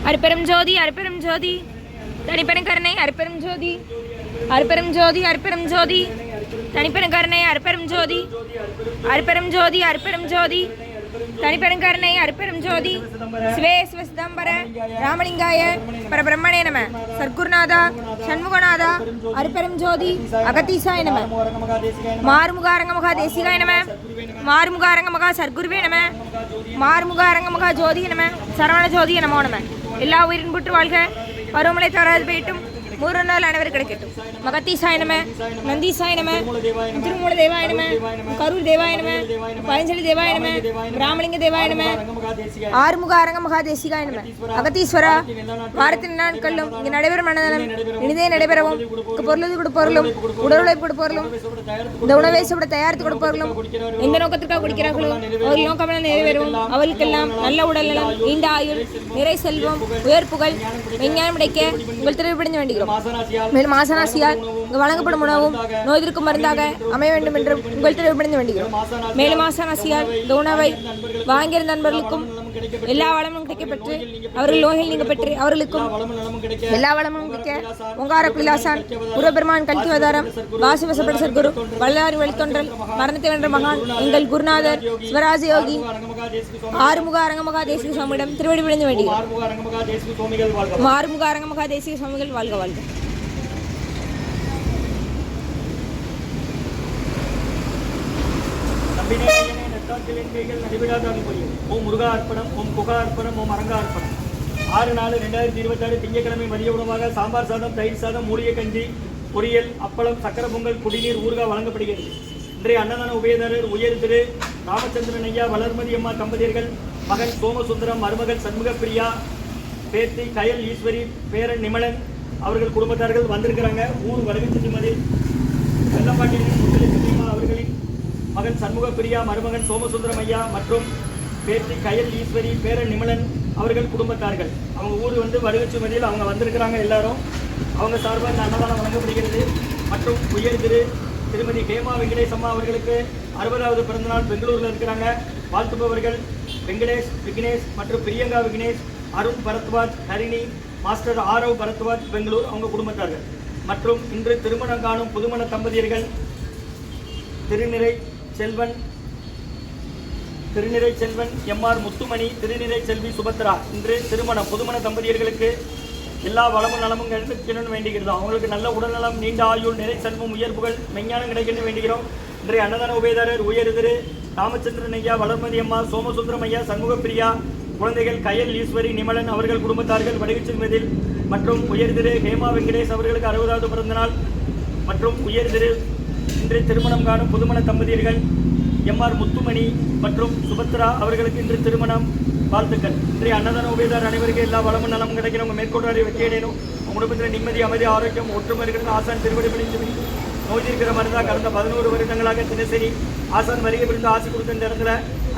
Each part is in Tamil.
அருப்பெரும் ஜோதி அருப்பெரும் ஜோதி தனிப்பெரும் கருணை அருப்பெரும் ஜோதி அருப்பெரும் ஜோதி அருப்பெரும் ஜோதி தனிப்பெரும் கருணை அருப்பெரும் ஜோதி அருப்பெரும் ஜோதி அருப்பெரும் ஜோதி தனிப்பெரும் கருணை அருப்பெரும் ஜோதி சிவே சிவசிதம்பர ராமலிங்காய பரபிரம்மணே நம சர்க்குருநாதா சண்முகநாதா அருப்பெரும் ஜோதி அகத்தீசாய நம மாறுமுகாரங்க மகா தேசிகாய நம மாறுமுகாரங்க மகா சர்க்குருவே நம மாறுமுகாரங்க மகா ஜோதி நம சரவண ஜோதிய நமோ நம. எல்லா உயிரின் புற்று வாழ்க, பருவமழை தவறாது போயிட்டும், 3 நாள் அனைவரும் கிடைக்கட்டும். மகத்தீசாய நம நந்தீசாய நம திருமூல தேவாய நம கரூர் தேவாய நம பழஞ்சலி தேவாய நம ராமலிங்க தேவாய நம ஆறுமுக அரங்க மகாதேசிகாய நம. அகத்தீஸ்வரா, வாரத்தின் நாட்களும் இங்கு நடைபெறும் மனநலம் இனிதே நடைபெறவும், பொருளது கொடுப்பொருளும் உடலுழை கொடுப்பொருளும் இந்த உணவை சாப்பிட தயாரித்து கொடுப்பவர்களும் எந்த நோக்கத்திற்காக குடிக்கிறார்களோ அவர்கள் நோக்கமெல்லாம் நிறைவேறும். அவர்களுக்கெல்லாம் நல்ல உடல் நலம், நீண்ட ஆயுள், நிறை செல்வம், உயர் புகழ், விஞ்ஞானம் கிடைக்க உங்கள் திருவிழிப்படைந்து வேண்டுகிறோம். மேலும் ஆசனாசியால் இங்கு வழங்கப்படும் உணவும் நோய் எதிர்க்கும் மருந்தாக அமைய வேண்டும் என்று உங்கள் திருவிழிப்படைந்து வேண்டுகிறோம். மேலும் ஆசனாசியால் இந்த உணவை வாங்கியிருந்த நண்பர்களுக்கும் எல்லா வளமும் கிடைக்கப்பெற்று அவர்கள் நோய்கள் நீங்க பெற்று அவர்களுக்கும் எல்லா வளமும் கிடைக்க ஓங்கார குலாசான் முருகப்பெருமான் கல்கி அவதாரம் வாசுவசப்பட சர்க்குரு வல்லாரி வழித்தொன்றல் மரணத்தை வென்ற மகான் எங்கள் குருநாதர் சிவராஜ யோகி ஆறுமுக அரங்கமகா தேசிக சுவாமியிடம் திருவடி விழுந்து வேண்டிய ஆறுமுக அரங்கமகா தேசிக சுவாமிகள் வாழ்க வாழ்க. ஓம் முருகா அர்ப்பணம், ஓம் குகா அர்ப்பணம், ஓம் அரங்கா அர்ப்பணம். 6/4/2026 திங்கட்கிழமை மதிய உணவாக சாம்பார் சாதம், தயிர் சாதம், மூலிகை கஞ்சி, பொரியல், அப்பளம், சக்கர பொங்கல், குடிநீர், ஊறுகாய் வழங்கப்படுகிறது. இன்றைய அன்னதான உபயதாரர் உயர் திரு ராமச்சந்திரன் ஐயா வளர்மதி அம்மா தம்பதியர்கள், மகன் சோமசுந்தரம், மருமகள் சண்முகப்பிரியா, பேத்தி கயல் ஈஸ்வரி, பேரன் நிமலன் அவர்கள் குடும்பத்தார்கள் வந்திருக்கிறாங்க. ஊர் வடகுச்சிமதி வெள்ளப்பாட்டியின் முத்தலிசம்மா அவர்களின் மகன் சண்முகப்பிரியா, மருமகன் சோமசுந்தரம் ஐயா மற்றும் பேத்தி கயல் ஈஸ்வரி, பேரன் நிமலன் அவர்கள் குடும்பத்தார்கள். அவங்க ஊர் வடுகச்சிமதியில் அவங்க வந்திருக்கிறாங்க. எல்லாரும் அவங்க சார்பாக இந்த அன்னதானம் வழங்கப்படுகிறது. மற்றும் உயர் திரு திருமதி ஹேமா வெங்கடேஷ் அம்மா அவர்களுக்கு 60வது பிறந்தநாள் பெங்களூரில் இருக்கிறாங்க. வாழ்த்துப்பவர்கள் வெங்கடேஷ் விக்னேஷ் மற்றும் பிரியங்கா விக்னேஷ், அருண் பரத்வாஜ், ஹரிணி, மாஸ்டர் ஆரவ் பரத்வாஜ் பெங்களூர் அவங்க குடும்பத்தார்கள். மற்றும் இன்று திருமணம் காணும் புதுமண தம்பதியர்கள் திருநிறை செல்வன் எம்ஆர் முத்துமணி, திருநிறை செல்வி சுபத்ரா. இன்று திருமணம் புதுமண தம்பதியர்களுக்கு எல்லா வளமும் நலமும் கிடைக்கணும்னு வேண்டுகிறோம். அவங்களுக்கு நல்ல உடல்நலம், நீண்ட ஆயுள், நிறை செல்வம், உயர் புகழ், மெஞ்ஞானம் கிடைக்கணும்னு வேண்டுகிறோம். இன்றைய அன்னதான உபயதாரர் உயர் திரு ராமச்சந்திரன் ஐயா, வளர்மதி அம்மா, சோமசுந்தரம் ஐயா, சண்முகப்பிரியா, குழந்தைகள் கயல் ஈஸ்வரி, நிமலன் அவர்கள் குடும்பத்தார்கள் வடிவச்சில்மதில். மற்றும் உயர் திரு ஹேமா வெங்கடேஷ் அவர்களுக்கு 60வது பிறந்தநாள். மற்றும் உயர் திரு இன்று திருமணம் காணும் புதுமண தம்பதியர்கள் எம்ஆர் முத்துமணி மற்றும் சுபத்ரா அவர்களுக்கு இன்று திருமணம் வாழ்த்துக்கள். இன்றைய அன்னதான உபயதாரர் அனைவருக்கு எல்லா வளமும் நலமும் கிடைக்கணும். உங்கள் மேற்கொண்டு வெற்றியடையணும். உங்கள் குடும்பத்தில் நிம்மதி, அமைதி, ஆரோக்கியம், ஒற்றுமை இருக்கிறது. ஆசான் திருவடி பிடித்து நோய் இருக்கிற மருந்தாக கடந்த 11 வருடங்களாக தினசரி ஆசான் வருகை பிடித்து ஆசி கொடுத்த இந்த இடத்துல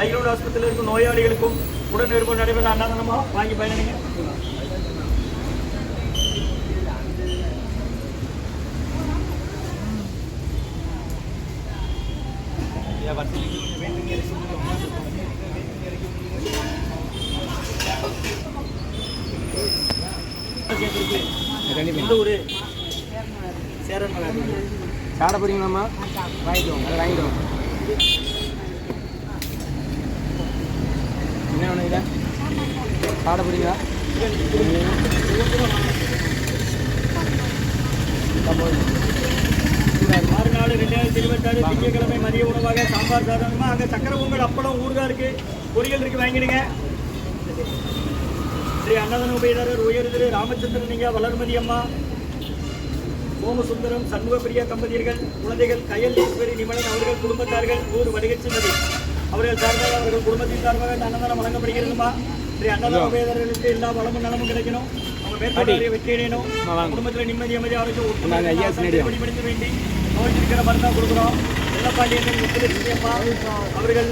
ஐரோடு ஆஸ்பத்திரியில் இருக்கும் நோயாளிகளுக்கும் உடன் இருக்கும் நடைபெற அன்னதானமாக வாங்கி பயணிங்க. எந்த ஊர்? சேரன் சாட போறீங்களாம்மா? வாங்கிக்கோங்க, அதை வாங்கிடுவோம். என்ன வேணும் இதை சாட போறீங்களா? 6/4/2026 திங்கட்கிழமை மதிய உணவாக சாம்பார் சாதமா, அங்கே சக்கர பொங்கல், அப்பளம், ஊறுகாய் இருக்கு, பொரியல் இருக்கு, வாங்கிடுங்க. ஸ்ரீ அன்னதான உபயதாரர் உயர் திரு ராமச்சந்திரன் ஐயா, வளர்மதி அம்மா, சோமசுந்தரம், சண்முகப்பிரியா தம்பதியர்கள், குழந்தைகள் கயல் ஈஸ்வரி, நிமலன் அவர்கள் குடும்பத்தார்கள், ஊர் வடுகச்சிமதி அவர்கள் சார்பாக அவர்கள் குடும்பத்தின் சார்பாக இந்த அன்னதானம் வழங்கப்படுகிறதுமா. ஸ்ரீ அன்னதான உபயதாரர்களுக்கு எல்லா வளமும் நலமும் கிடைக்கணும். அவங்க மேற்கொண்டு வெற்றியடையணும். குடும்பத்தில் நிம்மதி, அமைதி, ஆரோக்கியம் படித்து வேண்டி நோய் இருக்கிற மருந்தாக கொடுக்குறோம். வெள்ளப்பாண்டியன் முத்துலட்சுமி அம்மா அவர்கள்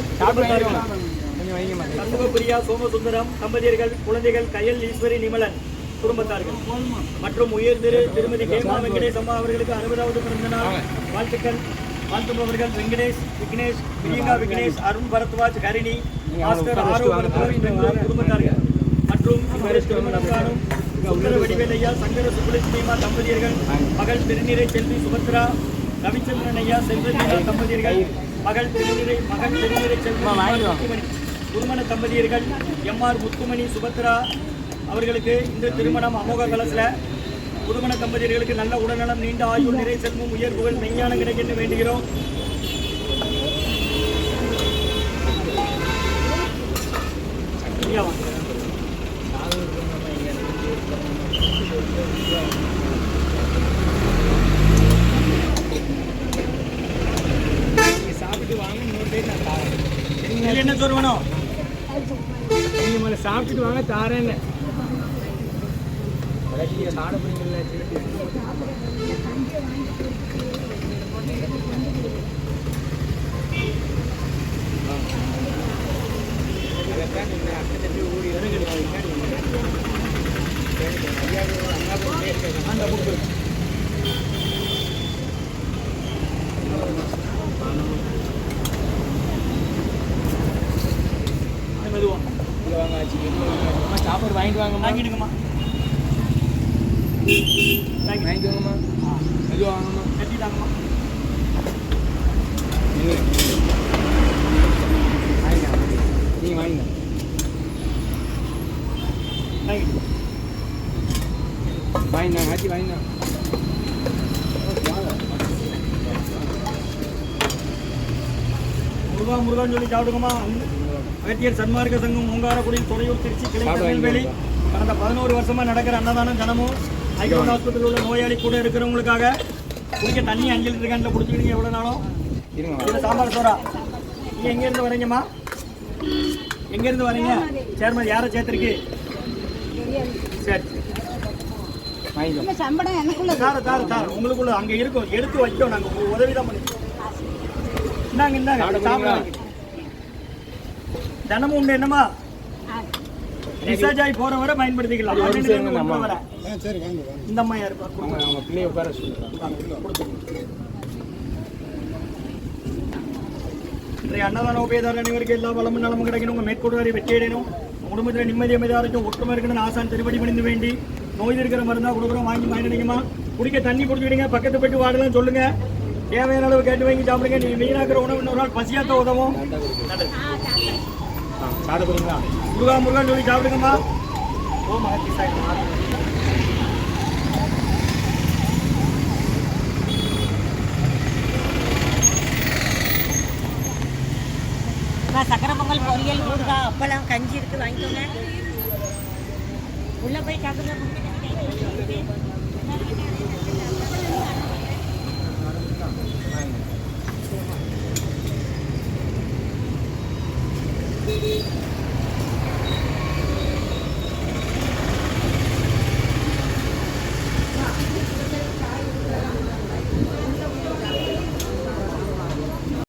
சண்முகப்பிரியா, சோமசுந்தரம் தம்பதியர்கள், குழந்தைகள் கயல் ஈஸ்வரி, நிமலன் குடும்பத்தார்கள். மற்றும் உயர் திரு திருமதி ஹேமா வெங்கடேஷ் அம்மா அவர்களுக்கு 60வது பிறந்த நாள் வாழ்த்துக்கள். வாழ்த்துபவர்கள் வெங்கடேஷ் விக்னேஷ், பிரியங்கா விக்னேஷ், அருண் பரத்வாஜ், ஹரிணி, மாஸ்டர் ஆரவ் பரத்வாஜ் பெங்களூர் குடும்பத்தார்கள். மற்றும் இவரை திருமணம் காணும் சுந்தர வடிவேலையா சங்கர சுப்புலட்சுமிமா தம்பதியர்கள் மகள் திருநீரை செல்வி சுபத்ரா ரவிச்சந்திரன் ஐயா செல்வதீனா தம்பதியர்கள் மகள் திருநீரை செல்வி முத்துமணி திருமண தம்பதியர்கள் எம்ஆர் முத்துமணி சுபத்ரா அவர்களுக்கு இந்த திருமணம் அமோக கலசில் புதுமண தம்பதியர்களுக்கு நல்ல உடல்நலம் நீண்ட ஆயுள் நிறை செல்வம் உயர் புகழ் மெஞ்ஞானம் கிடைக்கென்று வேண்டுகிறோம். சாப்பிட்டு வாங்க இன்னொரு டைம் நான் தாரேன். என்ன சொல்லுவனோ நீங்கள் மேலே சாப்பிட்டுட்டு வாங்க தாரேன்னு சாட பிடிக்கல. மெதுவா சாப்பாடு வாங்கிட்டு வாங்கம்மா. வாங்கிடுங்கம்மா வாங்கிட்டு வாங்கம்மா. மெதுவாக வாங்கம்மா. கட்டிட்டாங்கம்மா. நீங்கள் வாங்கிங்க. வாங்கினா ஆச்சி வாங்கினா. முருகான்னு சொல்லி சாப்பிடுங்கம்மா. அகத்தியர் சன்மார்க்க சங்கம் ஓங்காரக்குடி துறையூர் திருச்சி கிளை திருநெல்வேலி கடந்த 11 வருஷமா நடக்கிற அன்னதானம் தினமும் ஐகோன் ஹாஸ்பிட்டல் உள்ள நோயாளி கூட இருக்கிறவங்களுக்காக குடிக்க தண்ணி 5 லிட்டர் கேனில் குடிச்சுக்கிட்டீங்க எவ்வளோ நாளும். இதில் சாம்பார் சோறா. நீங்கள் எங்கேருந்து வரீங்கம்மா? எங்கேருந்து வரீங்க? சேர்மன் யாரை சேர்த்துருக்கு? சரி தார உங்களுக்குள்ள அங்கே இருக்கும் எடுத்து வைக்கோம். நாங்கள் உதவி தான் பண்ணி இந்தாங்க சாப்பிட தினமும் உண்டு. என்னம்மா டிஸ்சார்ஜ் ஆகி போற வரை பயன்படுத்திக்கலாம். இந்த அம்மா யாரு பிள்ளைய உட்கார இன்றைய அன்னதான உபயதார அனைவருக்கு எல்லா வளமும் நலமும் கிடைக்கணும். உங்கள் மேற்கொண்டு வெற்றி அடையணும். குடும்பத்தில் நிம்மதி அமைதியாரைக்கும் ஒற்றுமை இருக்கணும்னு ஆசான் திருப்படி பணிந்து வேண்டி நோய் இருக்கிற மருந்தா கொடுக்குறோம். வாங்கி பயணிங்கம்மா. குடிக்க தண்ணி குடிச்சுக்கிடுங்க. பக்கத்து போயிட்டு வாடலாம் சொல்லுங்க. தேவையான அளவு கேட்டு வாங்கி சாப்பிடுங்க. நீங்கள் வீணாக்கிற உணவு இன்னொரு நாள் பசியாத்த உதவும். சாப்பிடுறீங்களா? முருகான்னு சொல்லி சாப்பிடுங்கம்மா. ஓ மகத்தி சாய் சக்கரை பொங்கல் பொரியல் ஊறுகாய் அப்பெல்லாம் கஞ்சி இருக்கு வாங்கிக்கோங்க. உள்ள போய் சாப்பிடுங்க.